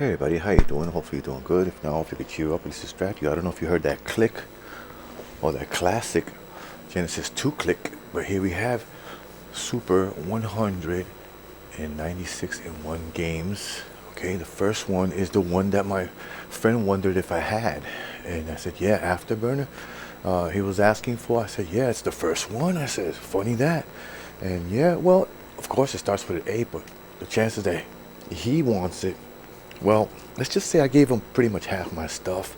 Hey everybody, how you doing? Hopefully you're doing good. If not, hopefully we could cheer you up, at least distract you. I don't know if you heard that click or that classic Genesis 2 click, but here we have Super 196 in one games. Okay, the first one is the one that my friend wondered if I had. And I said, yeah, Afterburner. He was asking for. I said, yeah, it's the first one. I said, funny that. And yeah, well, of course it starts with an A, but the chances that he wants it, well, let's just say I gave him pretty much half my stuff.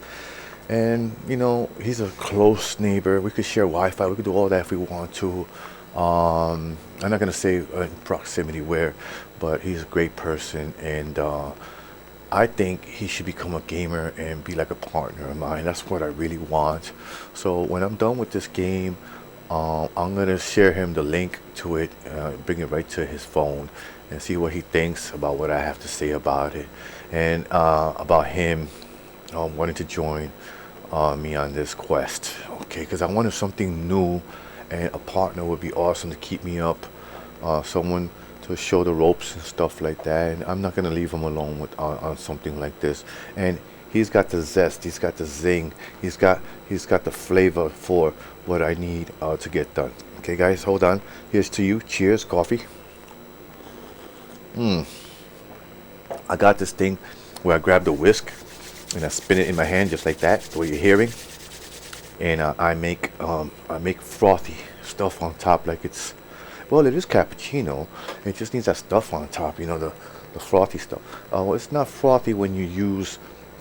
And, you know, he's a close neighbor. We could share Wi-Fi. We could do all that if we want to. I'm not going to say in proximity where, but he's a great person. And I think he should become a gamer and be like a partner of mine. That's what I really want. So when I'm done with this game, I'm going to share him the link to it, bring it right to his phone and see what he thinks about what I have to say about it. And about him wanting to join me on this quest. Okay, because I wanted something new, and a partner would be awesome to keep me up. Someone to show the ropes and stuff like that. And I'm not gonna leave him alone with on something like this. And he's got the zest, he's got the zing, he's got the flavor for what I need to get done. Okay, guys, hold on. Here's to you. Cheers, coffee. I got this thing where I grab the whisk and I spin it in my hand just like that, the way you're hearing. And I make frothy stuff on top, like it's, well, it is cappuccino. It just needs that stuff on top, you know, the frothy stuff. It's not frothy when you use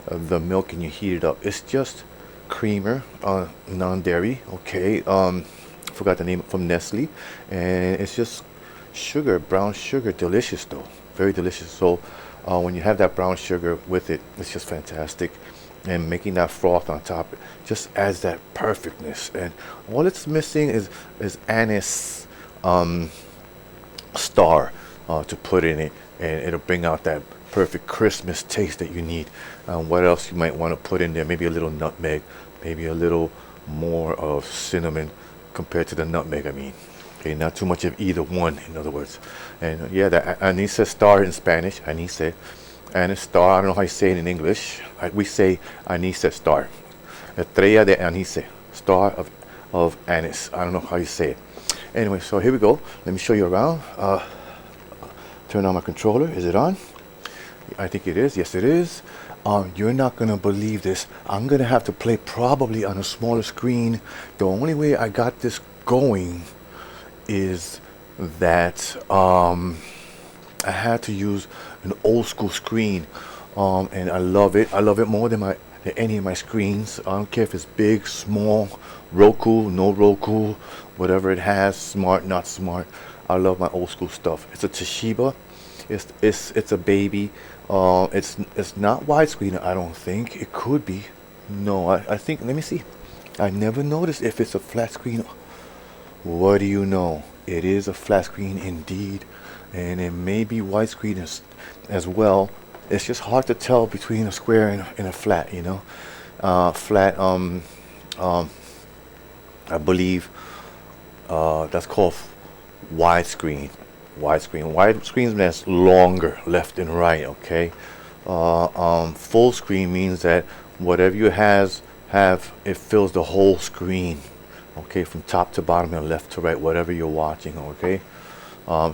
the milk and you heat it up. It's just creamer, non-dairy. Okay, forgot the name, from Nestle, and it's just sugar, brown sugar. Delicious though, very delicious. So when you have that brown sugar with it, it's just fantastic. And making that froth on top just adds that perfectness. And all it's missing is anise star to put in it, and it'll bring out that perfect Christmas taste that you need. What else you might want to put in there? Maybe a little nutmeg, maybe a little more of cinnamon compared to the nutmeg, I mean. Okay, not too much of either one, in other words. And yeah, the anise star in Spanish, anise. Anise star, I don't know how you say it in English. We say anise star. Estrella de anise. Star of anise. I don't know how you say it. Anyway, so here we go. Let me show you around. Turn on my controller. Is it on? I think it is. Yes, it is. You're not going to believe this. I'm going to have to play probably on a smaller screen. The only way I got this going is that I had to use an old school screen, and I love it. I love it more than any of my screens. I don't care if it's big, small, Roku, no Roku, whatever it has, smart, not smart. I love my old school stuff. It's a Toshiba. It's a baby. It's not widescreen. I don't think it could be. No, I think. Let me see. I never noticed if it's a flat screen. What do you know? It is a flat screen indeed, and it may be widescreen as well. It's just hard to tell between a square and a flat, you know. Flat, I believe that's called widescreen. Widescreen that's longer, left and right. Okay. Full screen means that whatever you have, it fills the whole screen. Okay, from top to bottom and left to right, whatever you're watching. Okay,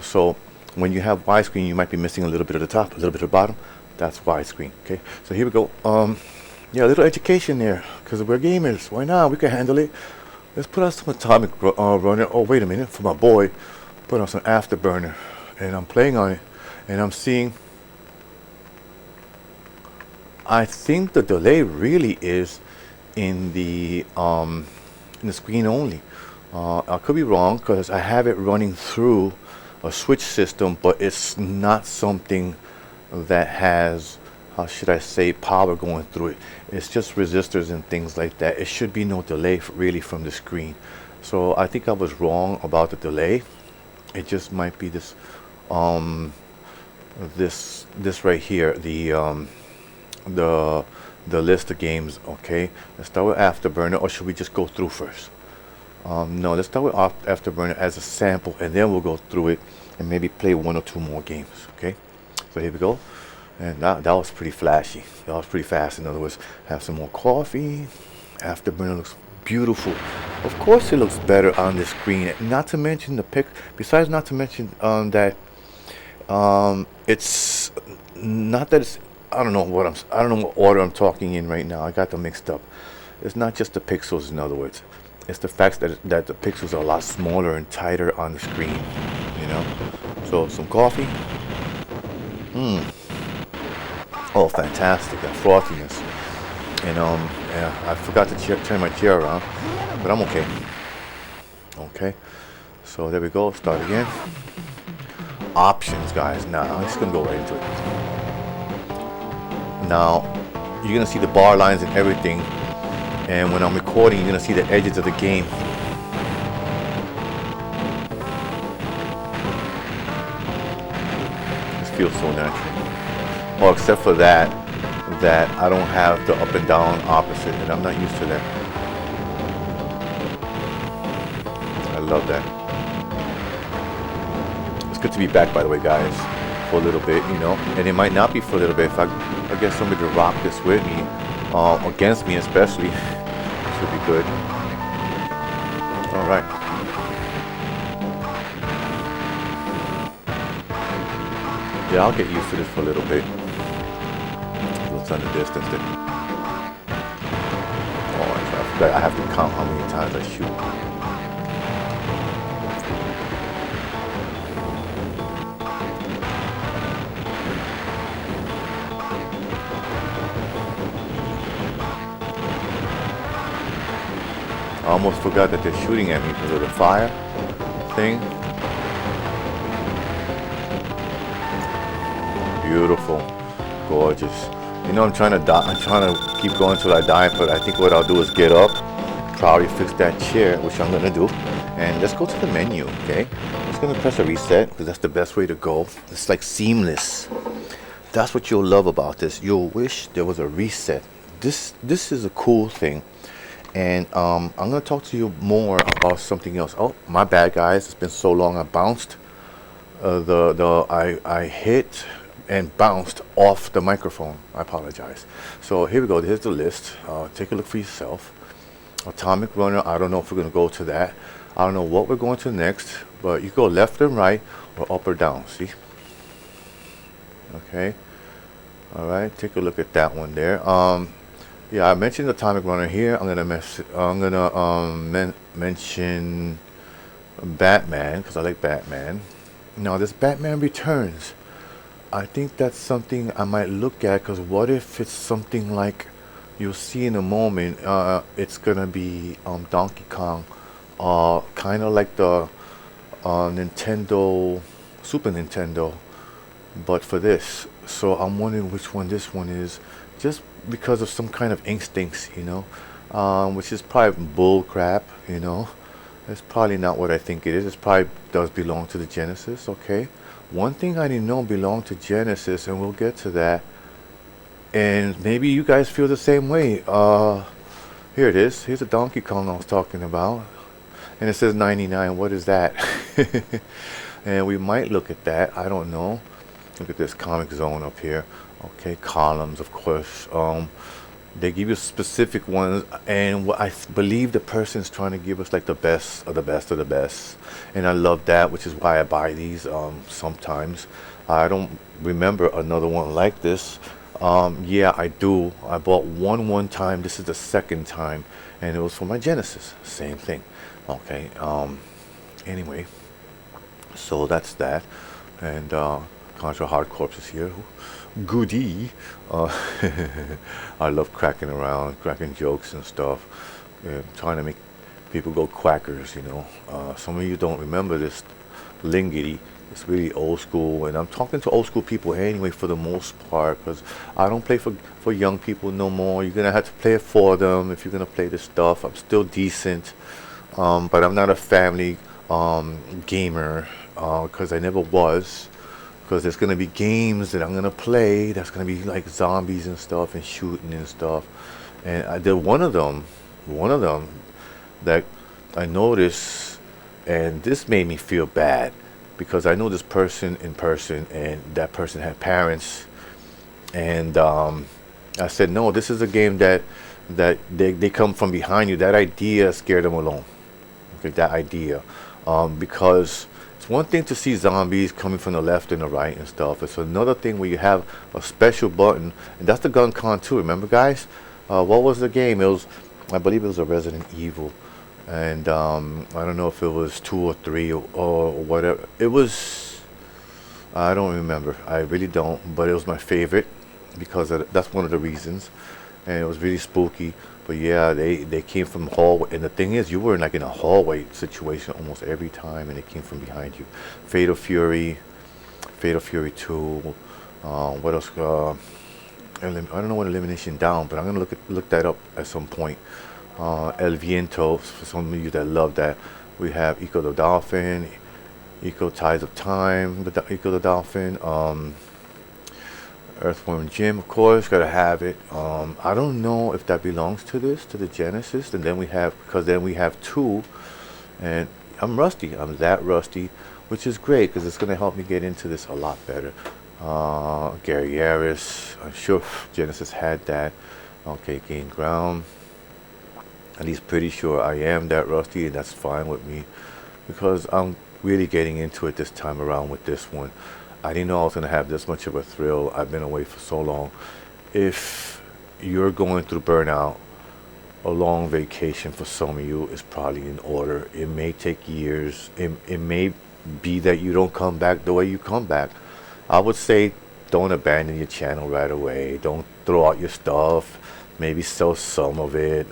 so when you have widescreen, you might be missing a little bit of the top, a little bit of the bottom. That's widescreen. Okay, so here we go. Yeah, a little education there, because we're gamers. Why not? We can handle it. Let's put on some Atomic Runner. Oh, wait a minute, for my boy, put on some Afterburner, and I'm playing on it, and I'm seeing. I think the delay really is in the screen only. I could be wrong because I have it running through a switch system, but it's not something that has, how should I say, power going through it. It's just resistors and things like that. It should be no delay really from the screen. So I think I was wrong about the delay. It just might be this this right here, the list of games. Okay, let's start with Afterburner, or should we just go through first? No, let's start with Afterburner as a sample, and then we'll go through it and maybe play one or two more games. Okay, so here we go. And that was pretty flashy. That was pretty fast. In other words, have some more coffee. Afterburner looks beautiful. Of course, it looks better on the screen. Not to mention the pic. Besides, not to mention that it's not that it's. I don't know what I'm. I don't know what order I'm talking in right now. I got them mixed up. It's not just the pixels. In other words, it's the fact that the pixels are a lot smaller and tighter on the screen. You know. So some coffee. Oh, fantastic! That frothiness. And yeah, I forgot to turn my chair around, but I'm okay. Okay. So there we go. Start again. Options, guys. Now I'm just gonna go right into it. Now you're gonna see the bar lines and everything, and when I'm recording, you're gonna see the edges of the game. This feels so natural. Well, except for that I don't have the up and down opposite, and I'm not used to that. I love that. It's good to be back, by the way, guys, for a little bit, you know. And it might not be for a little bit. If I get somebody to rock this with me, against me especially, should be good. All right. Yeah, I'll get used to this for a little bit. What's on the distance there? Oh, I forgot. I have to count how many times I shoot. I almost forgot that they're shooting at me because of the fire thing. Beautiful, gorgeous. You know, I'm trying to keep going till I die, but I think what I'll do is get up, probably fix that chair, which I'm gonna do, and let's go to the menu. Okay, I'm just gonna press a reset because that's the best way to go. It's like seamless. That's what you'll love about this. You'll wish there was a reset. This is a cool thing. And I'm gonna talk to you more about something else. Oh, my bad, guys. It's been so long. I bounced. I hit and bounced off the microphone. I apologize. So here we go. Here's the list. Take a look for yourself. Atomic Runner. I don't know if we're gonna go to that. I don't know what we're going to next. But you go left and right, or up or down. See? Okay. All right. Take a look at that one there. Yeah, I mentioned Atomic Runner here. I'm gonna mention Batman because I like Batman. Now this Batman Returns. I think that's something I might look at because what if it's something like you'll see in a moment? It's gonna be Donkey Kong, kind of like the Nintendo, Super Nintendo, but for this. So I'm wondering which one this one is, just because of some kind of instincts, you know, which is probably bull crap, you know. It's probably not what I think it is. It probably does belong to the Genesis, okay. One thing I didn't know belonged to Genesis, and we'll get to that. And maybe you guys feel the same way. Here it is. Here's the Donkey Kong I was talking about. And it says 99. What is that? And we might look at that. I don't know. Look at this Comic Zone up here. Okay, columns, of course. They give you specific ones, and what I believe the person's trying to give us like the best of the best of the best, and I love that, which is why I buy these. Sometimes I don't remember another one like this. Yeah, I do. I bought one time. This is the second time, and it was for my Genesis. Same thing. Okay. Anyway, so that's that, and Contra Hard Corps is here. Goody. I love cracking around, cracking jokes and stuff, trying to make people go quackers, you know. Some of you don't remember this Lingity. It's really old school, and I'm talking to old school people anyway for the most part, because I don't play for young people no more. You're gonna have to play it for them if you're gonna play this stuff. I'm still decent, but I'm not a family gamer, because I never was. Because there's gonna be games that I'm gonna play that's gonna be like zombies and stuff and shooting and stuff, and I did one of them that I noticed, and this made me feel bad because I know this person in person, and that person had parents And I said, no, this is a game that they come from behind you. That idea scared them alone. Okay, that idea, because it's one thing to see zombies coming from the left and the right and stuff. It's another thing where you have a special button, and that's the gun con too. Remember, guys? What was the game? It was, I believe, it was a Resident Evil, and I don't know if it was two or three or whatever. It was, I don't remember. I really don't. But it was my favorite because that's one of the reasons, and it was really spooky. But yeah, they came from hallway, and the thing is, you were in like in a hallway situation almost every time, and they came from behind you. Fatal Fury, Fatal Fury 2. What else? I don't know what Elimination Down, but I'm gonna look that up at some point. El Viento, for some of you that love that. We have Eco the Dolphin, Eco Tides of Time, Eco the Dolphin. Earthworm Jim, of course, gotta have it. I don't know if that belongs to this, to the Genesis, and then we have, because then we have two, and I'm rusty. I'm that rusty, which is great because it's gonna help me get into this a lot better. Gary Yaris, I'm sure Genesis had that. Okay, Gain Ground. At least pretty sure I am that rusty, and that's fine with me because I'm really getting into it this time around with this one. I didn't know I was going to have this much of a thrill. I've been away for so long. If you're going through burnout, a long vacation for some of you is probably in order. It may take years. It may be that you don't come back the way you come back. I would say don't abandon your channel right away. Don't throw out your stuff. Maybe sell some of it.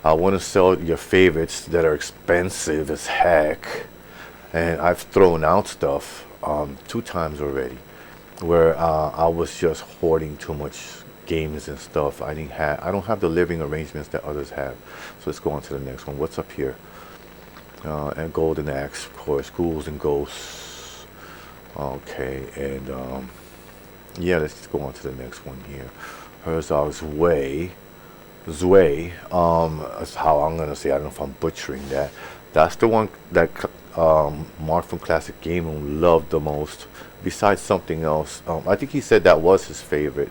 I want to sell your favorites that are expensive as heck. And I've thrown out stuff two times already, where I was just hoarding too much games and stuff. I don't have the living arrangements that others have. So let's go on to the next one. What's up here? And Golden Axe, of course. Ghouls and Ghosts. Okay, and yeah, let's just go on to the next one here. Herzog's Way. Zwei, that's how I'm gonna say. I don't know if I'm butchering that. That's the one that Mark from Classic Gaming loved the most. Besides something else, I think he said that was his favorite.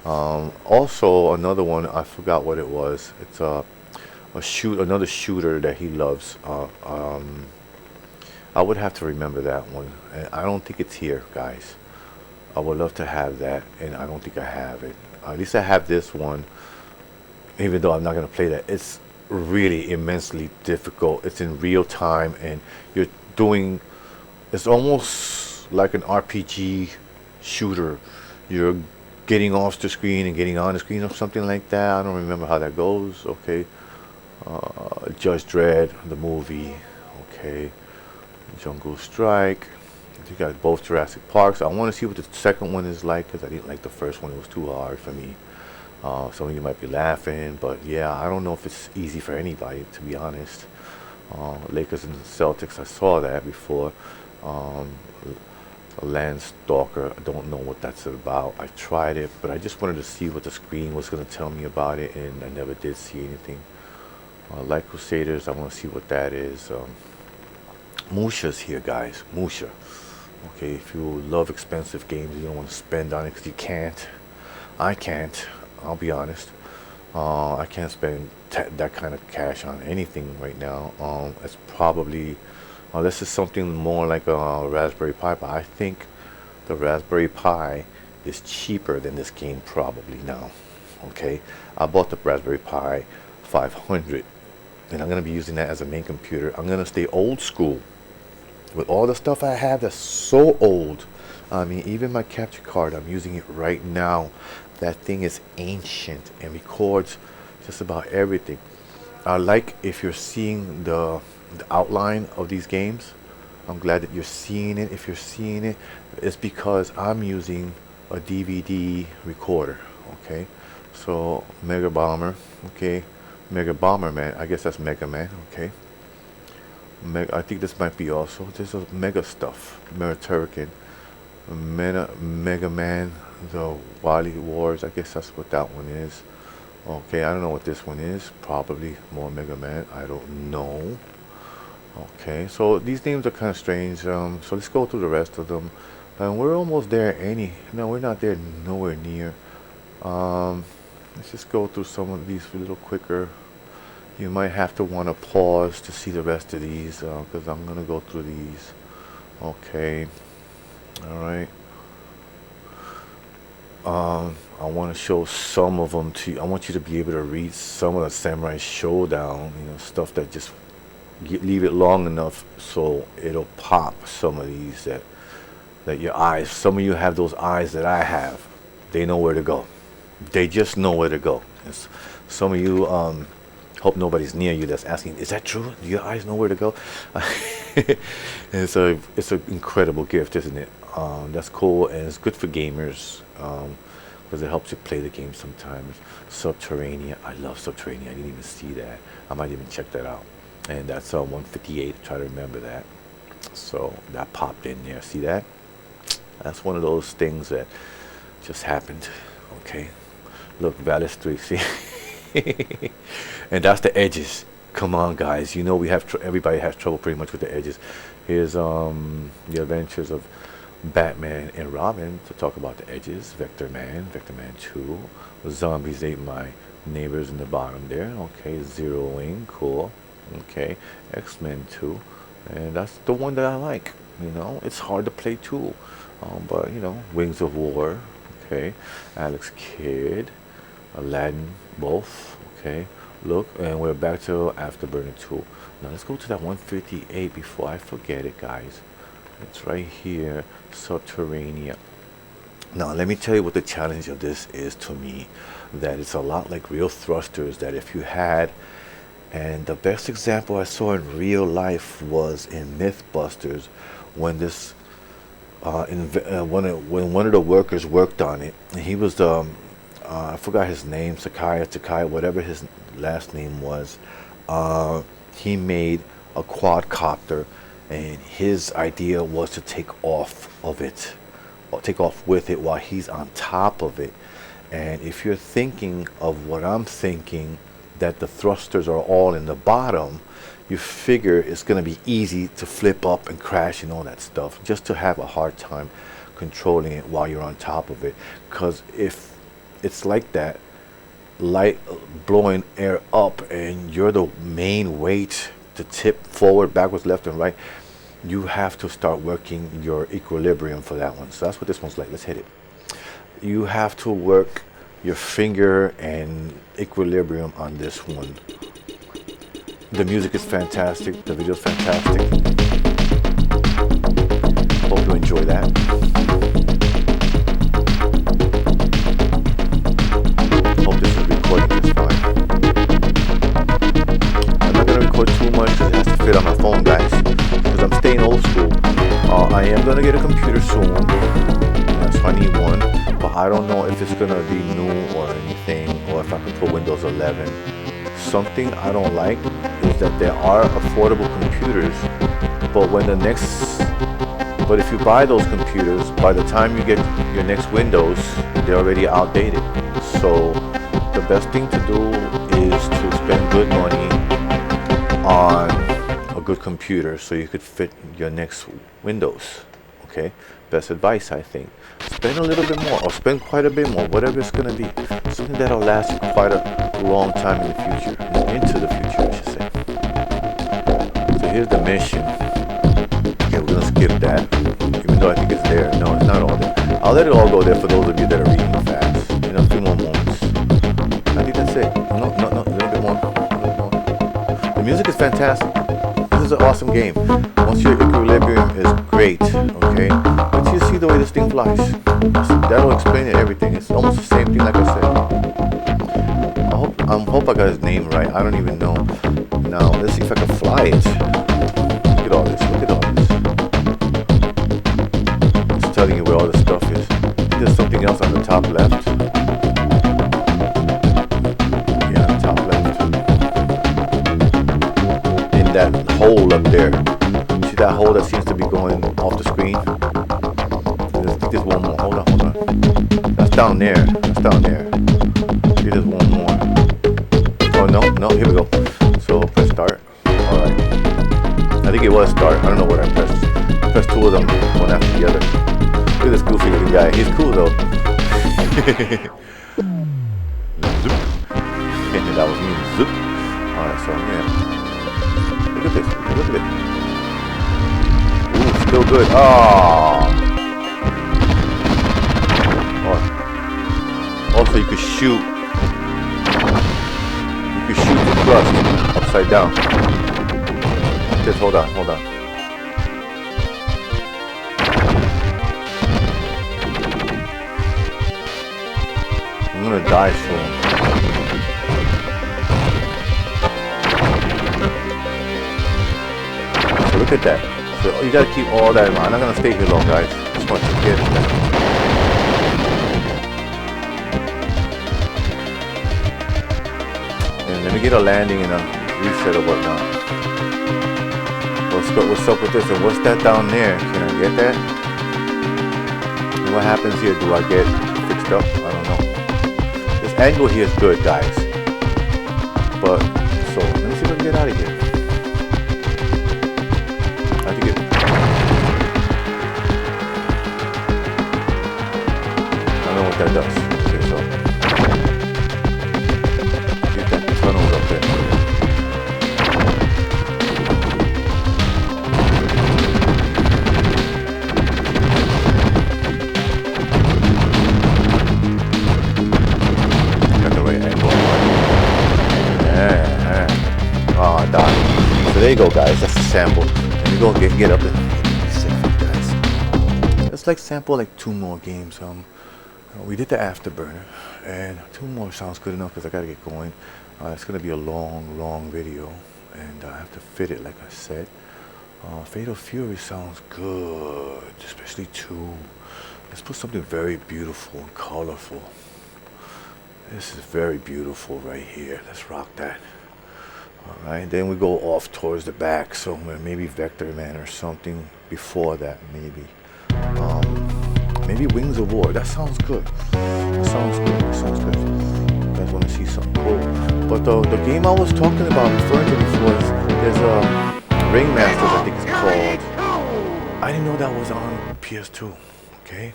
Also, another one I forgot what it was. It's another shooter that he loves. I would have to remember that one. And I don't think it's here, guys. I would love to have that, and I don't think I have it. At least I have this one, even though I'm not going to play that. It's really immensely difficult. It's in real time, and you're doing, it's almost like an RPG shooter. You're getting off the screen and getting on the screen or something like that. I don't remember how that goes. Okay. Judge Dredd, the movie. Okay. Jungle Strike. You got both Jurassic Parks. I want to see what the second one is like because I didn't like the first one. It was too hard for me. Some of you might be laughing, but yeah, I don't know if it's easy for anybody, to be honest. Lakers and Celtics, I saw that before. Landstalker, I don't know what that's about. I tried it, but I just wanted to see what the screen was going to tell me about it, and I never did see anything. Light Crusaders, I want to see what that is. Musha's here, guys. Musha. Okay, if you love expensive games, you don't want to spend on it because you can't. I can't. I'll be honest. I can't spend that kind of cash on anything right now. It's probably, unless it's something more like a Raspberry Pi, but I think the Raspberry Pi is cheaper than this game probably now. Okay, I bought the Raspberry Pi 500, and I'm going to be using that as a main computer. I'm going to stay old school with all the stuff I have that's so old. I mean, even my capture card, I'm using it right now. That thing is ancient and records just about everything. I like if you're seeing the outline of these games. I'm glad that you're seeing it. If you're seeing it, it's because I'm using a DVD recorder. Okay, so Mega Bomber. Okay, Mega Bomber Man. I guess that's Mega Man. Okay. I think this might be also. There's a Mega stuff. Mega Turrican. Mega Man, the Wily Wars, I guess that's what that one is. Okay, I don't know what this one is. Probably more Mega Man. I don't know. Okay, so these names are kind of strange. So let's go through the rest of them. And we're almost there. No, we're not there. Nowhere near. Um, let's just go through some of these a little quicker. You might have to want to pause to see the rest of these because I'm gonna go through these. Okay. All right. I want to show some of them to you. I want you to be able to read some of the Samurai Showdown, stuff that just leave it long enough so it'll pop. Some of these that your eyes, some of you have those eyes that I have. They know where to go. They just know where to go. Some of you, hope nobody's near you that's asking, is that true? Do your eyes know where to go? It's an incredible gift, isn't it? That's cool, and it's good for gamers because it helps you play the game sometimes. Subterranea, I love Subterranea. I didn't even see that. I might even check that out. And that's 158. Try to remember that. So that popped in there. See that? That's one of those things that just happened. Okay. Look, Valis 3. See? And that's the edges. Come on, guys. We have everybody has trouble pretty much with the edges. Here's the Adventures of Batman and Robin to talk about the edges. Vector Man 2. Zombies ate my neighbors in the bottom there. Okay, Zeroing, cool. Okay, X-Men 2, and that's the one that I like. It's hard to play too, but Wings of War. Okay, Alex Kidd, Aladdin, both. Okay, look, and we're back to Afterburner 2. Now let's go to that 158 before I forget it, guys. It's right here, Subterranea. Now let me tell you what the challenge of this is to me. That it's a lot like real thrusters. That if you had, and the best example I saw in real life was in Mythbusters, when this when one of the workers worked on it. And he was I forgot his name, Takai, whatever his last name was. He made a quadcopter, and his idea was to take off with it while he's on top of it. And if you're thinking of what I'm thinking, that the thrusters are all in the bottom, you figure it's going to be easy to flip up and crash and all that stuff, just to have a hard time controlling it while you're on top of it. Because if it's like that, light blowing air up and you're the main weight to tip forward, backwards, left and right, you have to start working your equilibrium for that one. So that's what this one's like. Let's hit it. You have to work your finger and equilibrium on this one. The music is fantastic. The video is fantastic. Hope you enjoy that. Hope this is recording just fine. I'm not going to record too much because it has to fit on my phone, guys, because I'm staying old school. I am going to get a computer soon. So I need one, but I don't know if it's going to be new or anything, or if I can put Windows 11. Something I don't like is that there are affordable computers, but if you buy those computers, by the time you get your next Windows, they're already outdated. So the best thing to do is to spend good money on a good computer so you could fit your next Windows. Okay, best advice, I think. Spend a little bit more, or spend quite a bit more, whatever it's going to be. Something that'll last you quite a long time in the future, more into the future, I should say. So here's the mission. Okay, we're going to skip that, even though I think it's there. No, it's not all there. I'll let it all go there for those of you that are reading fast. A few more moments. I think that's it. No, a little bit more. The music is fantastic. This is an awesome game. Once your equilibrium is great, okay? Once you see the way this thing flies, that'll explain it, everything. It's almost the same thing, like I said. I hope I got his name right. I don't even know. Now, let's see if I can fly it. Look at all this. It's telling you where all the stuff is. There's something else on the top left. Yeah, on the top left. In that hole up there. See that hole that seems to be going off the screen? I think there's one more. Hold on. That's down there. I think there's one more. Oh, no, here we go. So press start. Alright. I think it was start. I don't know what I pressed. I pressed two of them, one after the other. Look at this goofy looking guy. He's cool though. Zoop. That was me. Zoop. Alright, so yeah. Look at this. Look at it. Ooh, still good. Oh. Also, you could shoot. You could shoot the thrust upside down. Just hold on, hold on. I'm gonna die soon. So look at that. So you gotta keep all that in mind. I'm not gonna stay here long, guys. Just want to get that. And let me get a landing and a reset or whatnot. What's up with this? And what's that down there? Can I get that? And what happens here? Do I get fixed up? I don't know. This angle here is good, guys. But, so, let me see if I can get out of here. I have to get... I don't know what that does. Okay, so... Get that tunnel up there. So there you go, guys. That's the sample. And you go get up and guys. Let's like sample like 2 more games. We did the Afterburner, and 2 more sounds good enough because I gotta get going. It's gonna be a long video, and I have to fit it like I said. Fatal Fury sounds good, especially 2. Let's put something very beautiful and colorful. This is very beautiful right here. Let's rock that. Alright, then we go off towards the back somewhere, maybe Vector Man or something before that, maybe. Maybe Wings of War. That sounds good. That sounds good. That sounds good. You guys want to see something cool? But the game I was talking about, referring to before, there's Ringmasters, I think it's called. I didn't know that was on PS2. Okay.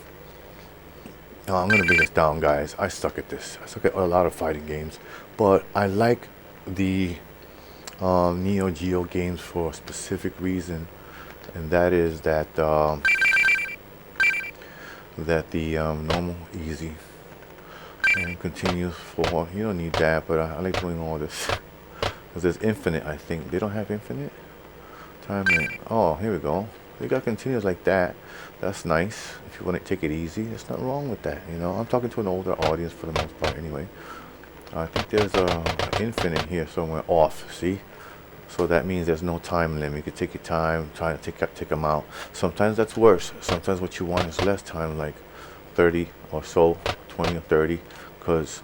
Now I'm gonna bring this down, guys. I suck at this. I suck at a lot of fighting games, but I like the Neo Geo games for a specific reason, and that is that the normal, easy, and continues for, you don't need that, but I like doing all this because there's infinite. I think they don't have infinite time limit. Oh, here we go. They got continuous like that. That's nice. If you want to take it easy, there's nothing wrong with that. You know, I'm talking to an older audience for the most part anyway. I think there's an infinite here somewhere off, see? So that means there's no time limit. You can take your time, trying to take them out. Sometimes that's worse. Sometimes what you want is less time, like 30 or so, 20 or 30. Because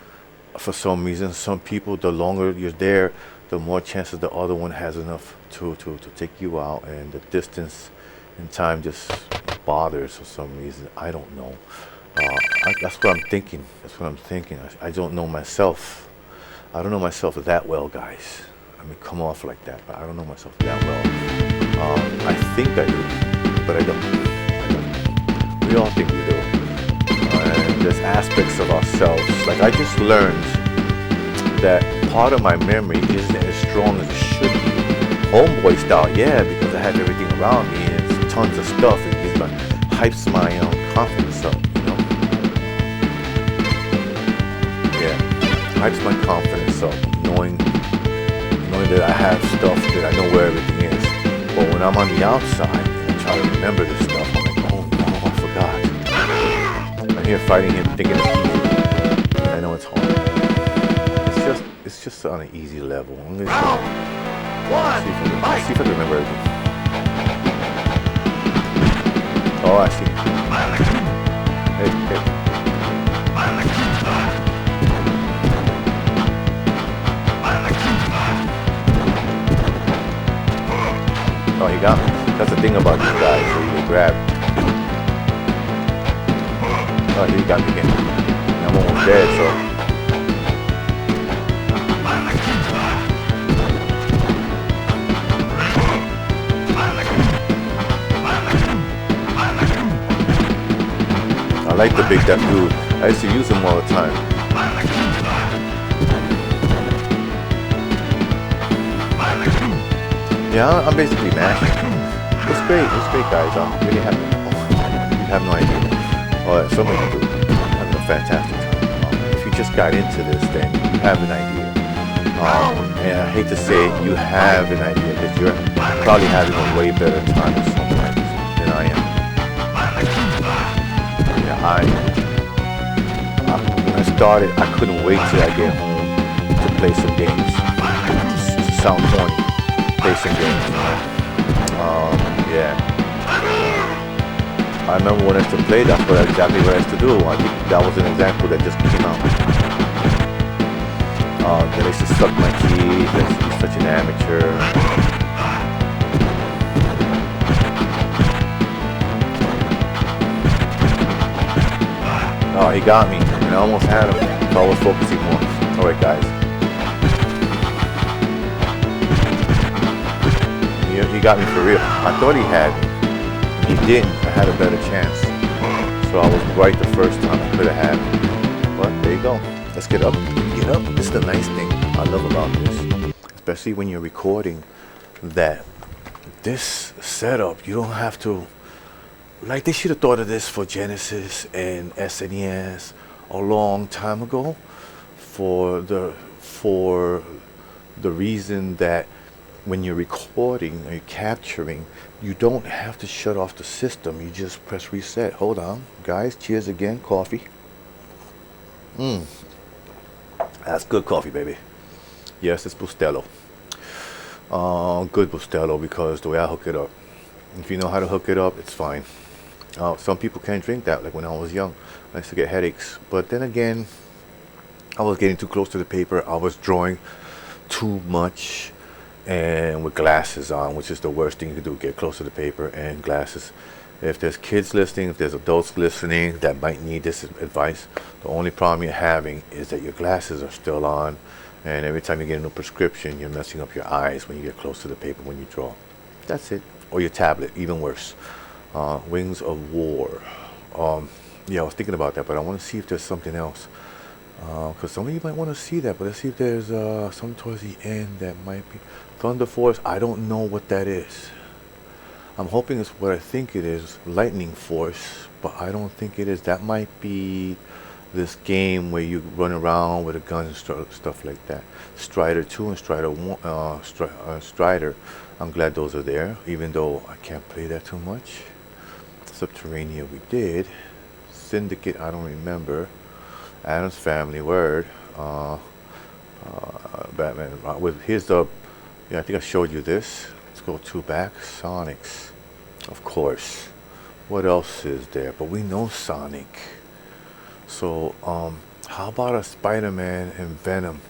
for some reason, some people, the longer you're there, the more chances the other one has enough to take you out. And the distance in time just bothers for some reason. I don't know. That's what I'm thinking. That's what I'm thinking. I don't know myself. I don't know myself that well, guys. I mean, come off like that, but I don't know myself that well. I think I do, but I don't. We all think we do. And there's aspects of ourselves. Like, I just learned that part of my memory isn't as strong as it should be. Homeboy style, yeah, because I have everything around me and it's tons of stuff. It gives my, hypes my confidence up, you know? Yeah, hypes my confidence up, knowing that I have stuff, that I know where everything is. But when I'm on the outside and I try to remember this stuff, I'm like, oh no, I forgot. I'm here fighting him, thinking it's easy. And I know it's hard. It's just on an easy level. I'm gonna see if I can remember everything. Oh, I see. Hey. Oh, he got me. That's the thing about these guys, so you grab. Oh, he got me again. I'm almost dead, so. like the Big Duck Dude. I used to use him all the time. Yeah, I'm basically mashing. It's great guys. I'm really happy. You have no idea. Oh, some of you do. I'm having a fantastic time. If you just got into this, then you have an idea. And I hate to say you have an idea, because you're probably having a way better time with something like this than I am. Yeah, when I started, I couldn't wait till I get home to play some games. To sound corny, play some games. Yeah. I remember when I used to play, that's exactly what I used to do. I think that was an example that just came out. That I used to suck my teeth, I used to be such an amateur. Oh, he got me, and I almost had him, so I was focusing more. Alright guys. He got me for real. I thought he had me. He didn't. I had a better chance. So I was right the first time. I could have had him. But there you go. Let's get up. Get up. This is the nice thing I love about this. Especially when you're recording, that this setup, you don't have to, like, they should have thought of this for Genesis and SNES a long time ago, for the reason that when you're recording or you're capturing, you don't have to shut off the system. You just press reset. Hold on, guys. Cheers again. Coffee. That's good coffee, baby. Yes, it's Bustelo. Good Bustelo, because the way I hook it up. If you know how to hook it up, it's fine. Some people can't drink that. Like when I was young, I used to get headaches. But then again, I was getting too close to the paper. I was drawing too much, and with glasses on, which is the worst thing you can do, get close to the paper and glasses. If there's kids listening, if there's adults listening that might need this advice, the only problem you're having is that your glasses are still on, and every time you get a new prescription, you're messing up your eyes when you get close to the paper when you draw. That's it. Or your tablet, even worse. Wings of War. Yeah, I was thinking about that, but I want to see if there's something else. Because some of you might want to see that, but let's see if there's something towards the end that might be. Thunder Force, I don't know what that is. I'm hoping it's what I think it is, Lightning Force, but I don't think it is. That might be this game where you run around with a gun and stuff like that. Strider 2 and Strider 1, Strider, I'm glad those are there, even though I can't play that too much. Subterranea we did. Syndicate, I don't remember. Addams Family, Word. Batman, here's the, yeah, I think I showed you this. Let's go 2 back. Sonics, of course. What else is there? But we know Sonic. So, how about a Spider-Man and Venom?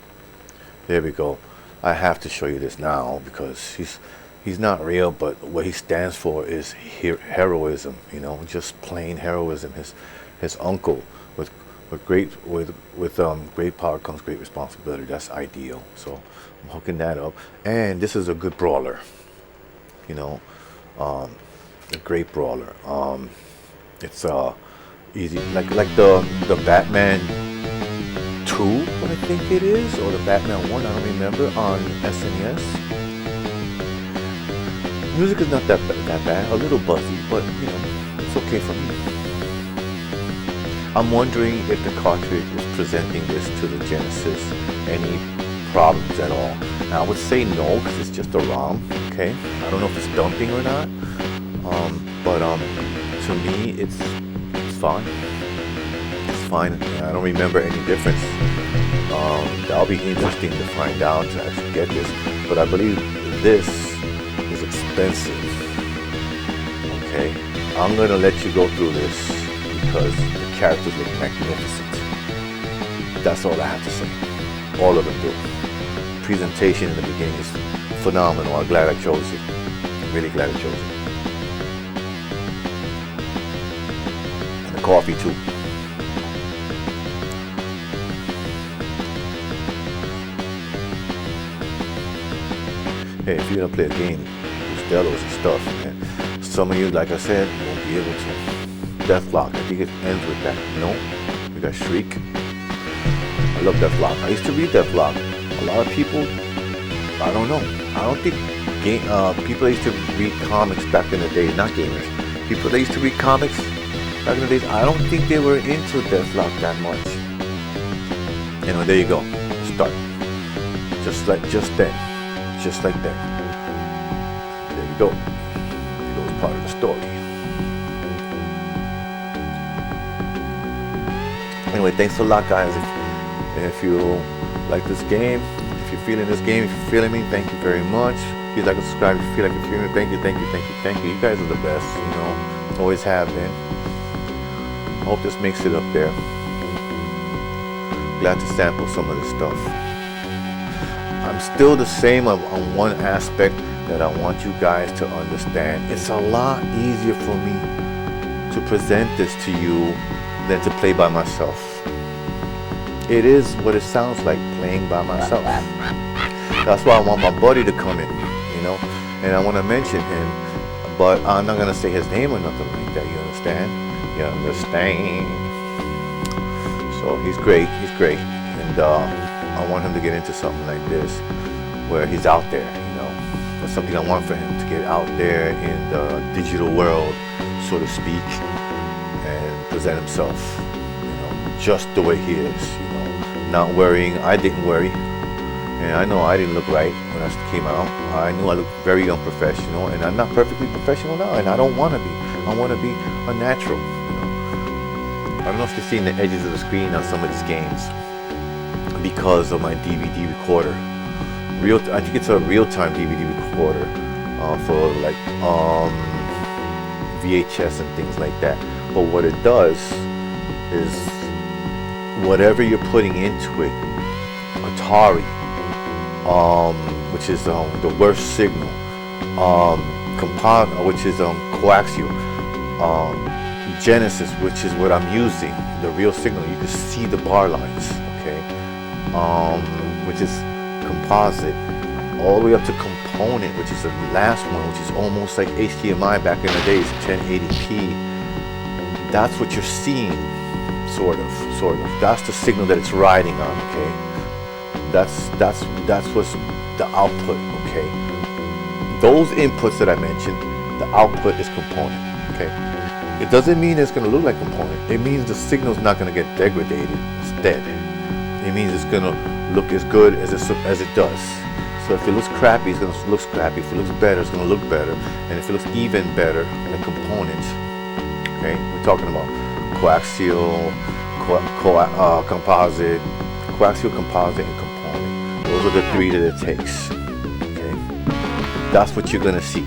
There we go. I have to show you this now because he's not real, but what he stands for is heroism. You know, just plain heroism. His uncle, with great power comes great responsibility. That's ideal. So I'm hooking that up, and this is a good brawler. You know, a great brawler. It's easy, like the Batman 2, what I think it is, or the Batman 1, I don't remember, on SNES. Music is not that bad, a little buzzy, but you know, it's okay for me. I'm wondering if the cartridge is presenting this to the Genesis any problems at all. Now I would say no, because it's just a ROM, okay? I don't know if it's dumping or not, but to me it's fine. It's fine. I don't remember any difference. That'll be interesting to find out, to actually get this, but I believe this is expensive. Okay, I'm gonna let you go through this because the characters look magnificent. That's all I have to say. All of them do. Presentation in the beginning is phenomenal. I'm glad I chose it. I'm really glad I chose it. And the coffee too. Hey, if you're gonna play a game, Bustelos and stuff, man, some of you, like I said, won't be able to. Deathlock. I think it ends with that. No, we got Shriek. I love Deathlock. I used to read Deathlock. A lot of people, I don't know. I don't think people that used to read comics back in the day, not gamers, people that used to read comics back in the days, I don't think they were into Deathlock that much. You know, there you go. Start. Just like that. There you go. It goes part of the story. Anyway, thanks a lot, guys. If you like this game, if you're feeling this game, if you're feeling me, thank you very much. Please like and subscribe if you feel like you're feeling me. Thank you. You guys are the best, you know. Always have been. I hope this makes it up there. Glad to sample some of this stuff. I'm still the same on one aspect that I want you guys to understand. It's a lot easier for me to present this to you than to play by myself. It is what it sounds like playing by myself. That's why I want my buddy to come in, you know, and I want to mention him, but I'm not gonna say his name or nothing like that. You understand? You understand? So he's great, and I want him to get into something like this, where he's out there, you know. That's something I want for him, to get out there in the digital world, so to speak, and present himself, you know, just the way he is, you know, not worrying. I didn't worry, and I know I didn't look right when I came out. I knew I looked very unprofessional, and I'm not perfectly professional now, and I don't want to be. I want to be a natural, you know. I don't know if you're seeing the edges of the screen on some of these games because of my DVD recorder. I think it's a real-time DVD recorder for like VHS and things like that. But what it does is whatever you're putting into it, Atari, which is the worst signal, which is coaxial, Genesis, which is what I'm using, the real signal. You can see the bar lines, okay, which is composite, all the way up to component, which is the last one, which is almost like HDMI back in the days, 1080p. That's what you're seeing, sort of. That's the signal that it's riding on, okay? That's what's the output, okay? Those inputs that I mentioned, the output is component, okay? It doesn't mean it's going to look like component. It means the signal's not going to get degraded. It's dead. It means it's going to look as good as it does. So if it looks crappy, it's going to look crappy. If it looks better, it's going to look better. And if it looks even better, the components, okay? We're talking about coaxial, composite, coaxial, composite, and component. Those are the three that it takes, okay? That's what you're going to see.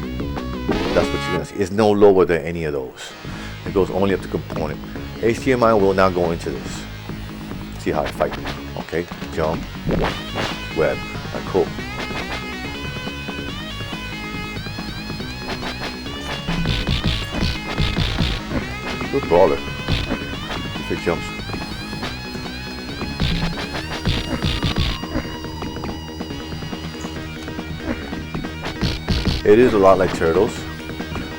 That's what you're going to see. It's no lower than any of those. It goes only up to component. HDMI will not go into this. See how I fight. Okay, jump, web, cool. Good brawler. If it jumps. It is a lot like Turtles,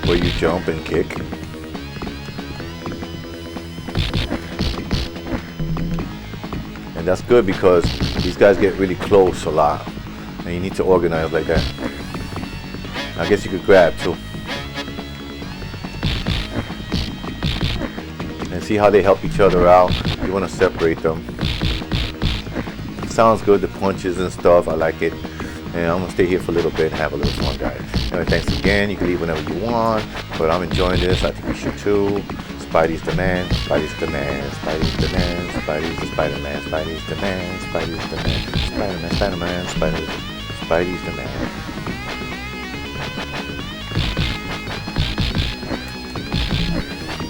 where you jump and kick. And that's good because these guys get really close a lot, and you need to organize like that. I guess you could grab too. And see how they help each other out. You want to separate them. It sounds good, the punches and stuff. I like it. And I'm going to stay here for a little bit and have a little fun, guys. Anyway, thanks again. You can leave whenever you want, but I'm enjoying this. I think you should too. Spidey's the man, Spidey's the man, Spidey's the man, Spidey's the Spider-Man, Spidey's the man, Spidey's the man, Spider-Man, Spider-Man, Spidey's the man.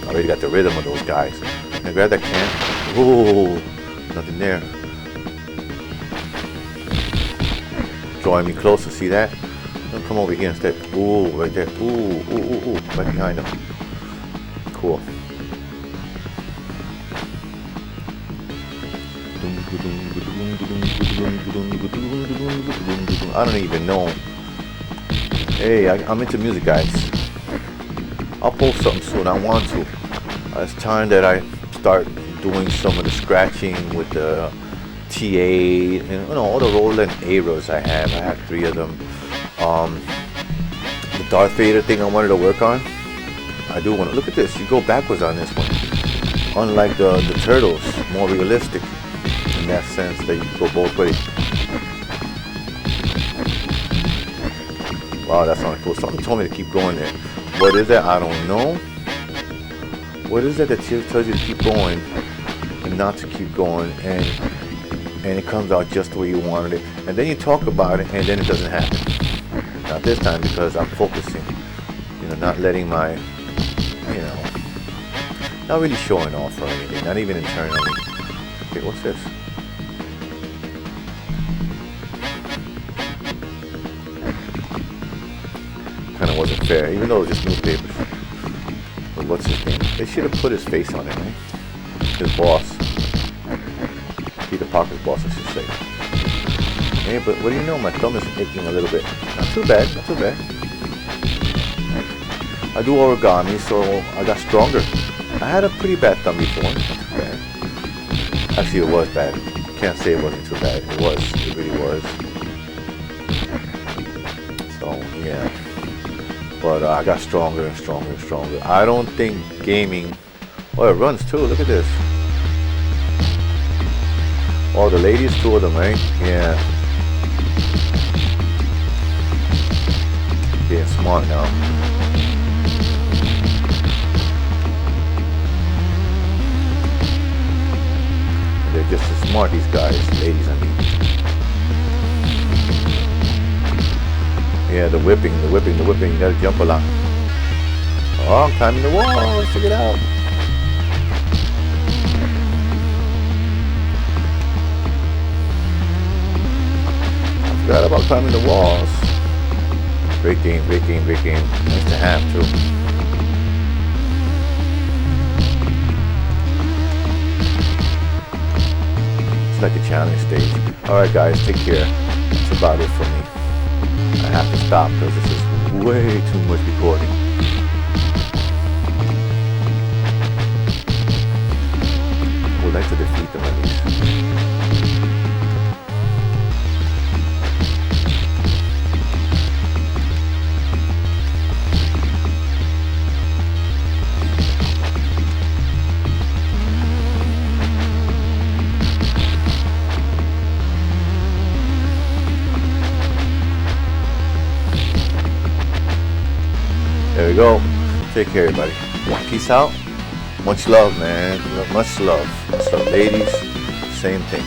Already got the rhythm of those guys. Can I grab that can? Ooh, nothing there. Drawing me closer, see that? Don't come over here instead. Ooh, right there. Ooh, right behind him. Cool. I don't even know. Hey, I'm into music, guys. I'll post something soon. I want to. It's time that I start doing some of the scratching with the T8 and all the Roland Aeros I have. I have 3 of them. The Darth Vader thing I wanted to work on. I do want to look at this. You go backwards on this one. Unlike the turtles, more realistic in that sense that you can go both ways. Wow, that's not cool. Something told me to keep going there. What is that? I don't know. What is that that tells you to keep going and not to keep going, and it comes out just the way you wanted it, and then you talk about it and then it doesn't happen. Not this time, because I'm focusing, not letting my, not really showing off or anything, not even internally. Okay, what's this? Kind of wasn't fair, even though it was just newspapers. But what's his name? They should have put his face on it, right? His boss. Peter Parker's boss, I should say. Hey, but what do you know? My thumb is aching a little bit. Not too bad, not too bad. I do origami, so I got stronger. I had a pretty bad thumb before, not too bad. Actually, it was bad. Can't say it wasn't too bad. It was. It really was. So, yeah. But I got stronger and stronger and stronger. I don't think gaming... Oh, it runs too. Look at this. Oh, the ladies, 2 of them, right? Yeah. Getting smart now. They're just as smart, these guys. Ladies, I mean. Yeah, the whipping. You gotta jump a lot. Oh, I'm climbing the wall. Check it out. Forgot about climbing the walls. Great game. Nice to have too. It's like a challenge stage. Alright guys, take care. That's about it for me. I have to stop because this is way too much recording. I would like to defeat them at least. There we go. Take care, everybody. Peace out. Much love, man. Much love. Much love, ladies. Same thing.